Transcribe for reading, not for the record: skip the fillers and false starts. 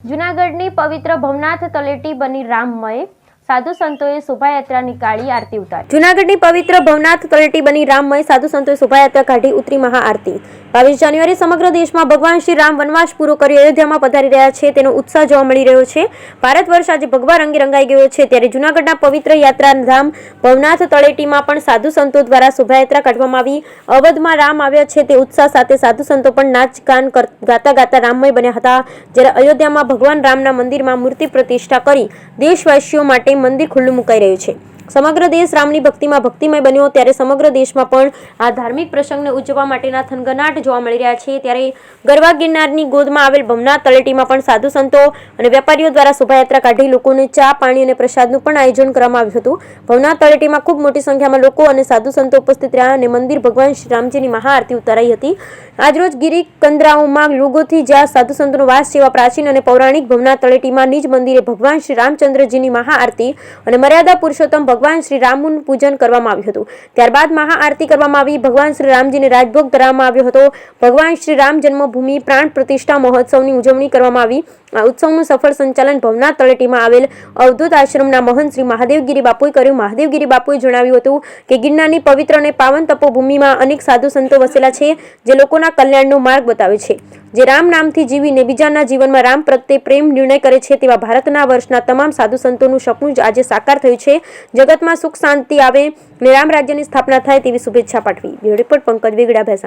જૂનાગઢની પવિત્ર ભવનાથ તળેટી બની રામમય, સાધુ સંતોએ શોભાયાત્રા નીકાળી આરતી ઉતારી। જૂનાગઢની પવિત્ર ભવનાથ તળેટી બની રામમય, સાધુ સંતોએ શોભાયાત્રા કાઢી ઉતરી મહાઆરતી। 22 જાન્યુઆરી સમગ્ર દેશમાં ભગવાન શ્રી રામ વનવાસ પૂરો કરી અયોધ્યામાં પધારી રહ્યા છે તેનો ઉત્સાહ જોવા મળી રહ્યો છે। ભારત વર્ષ આજે ભગવા રંગે રંગાઈ ગયો છે ત્યારે જૂનાગઢના પવિત્ર યાત્રાધામ ભવનાથ તળેટીમાં પણ સાધુ સંતો દ્વારા શોભાયાત્રા કાઢવામાં આવી। અવધમાં રામ આવ્યા છે તે ઉત્સાહ સાથે સાધુ સંતો પણ નાચ ગાન ગાતા ગાતા રામમય બન્યા હતા। જ્યારે અયોધ્યામાં ભગવાન રામના મંદિરમાં મૂર્તિ પ્રતિષ્ઠા કરી દેશવાસીઓ માટે મંદિર ખુલ્લું મુકાઈ રહ્યું છે। સમગ્ર દેશ રામની ભક્તિમાં ભક્તિમય બન્યો ત્યારે સમગ્ર દેશમાં પણ આ ધાર્મિક પ્રસંગને ઉજવવા માટેના થનગનાટ જોવા મળી રહ્યા છે। ત્યારે ગરવા ગિરનારની ગોદમાં આવેલ ભવનાથ તળેટીમાં પણ સાધુ સંતો અને વેપારીઓ દ્વારા શોભાયાત્રા કાઢી લોકોને ચા પાણી અને પ્રસાદનું પણ આયોજન કરવામાં આવ્યું હતું। ભવનાથ તળેટીમાં ખૂબ મોટી સંખ્યામાં લોકો અને સાધુ સંતો ઉપસ્થિત રહ્યા અને મંદિર ભગવાન શ્રી રામજીની મહાઆરતી ઉતારાઈ હતી। આજરોજ ગિરી કંદરાઓમાં લોગોથી જ્યાં સાધુ સંતોનો વાસ છે એવા પ્રાચીન અને પૌરાણિક ભવનાથ તળેટીમાં નિજ મંદિરે ભગવાન શ્રી રામચંદ્રજીની મહાઆરતી અને મર્યાદા પુરુષોત્તમ ભગવાન શ્રી રામનું પૂજન કરવામાં આવ્યું હતું। ત્યારબાદ મહાઆરતી કરવામાં આવી। ભગવાન શ્રી રામજીને રાજભોગ ધરાવવામાં આવ્યો હતો। ભગવાન શ્રી રામ જન્મભૂમિ પ્રાણ પ્રતિષ્ઠા મહોત્સવની ઉજવણી કરવામાં આવી। આ ઉત્સવનું સફળ સંચાલન ભવનાથ તળેટીમાં આવેલ અવધૂત આશ્રમના મહંત શ્રી મહાદેવગીરી બાપુએ કર્યું। મહાદેવગીરી બાપુએ જણાવ્યું હતું કે ગિરનારની પવિત્ર અને પાવન તપોભૂમિમાં અનેક સાધુ સંતો વસેલા છે જે લોકોના કલ્યાણનો માર્ગ બતાવે છે, જે રામ નામથી જીવીને બીજાના જીવનમાં રામ પ્રત્યે પ્રેમ નિર્ણય કરે છે તેવા ભારતના વર્ષના તમામ સાધુ સંતોનું સપનું જ આજે સાકાર થયું છે। જગતમાં સુખ શાંતિ આવે અને રામ રાજ્યની સ્થાપના થાય તેવી શુભેચ્છા પાઠવી। Bureau report Pankaj Vegda, Bhesan.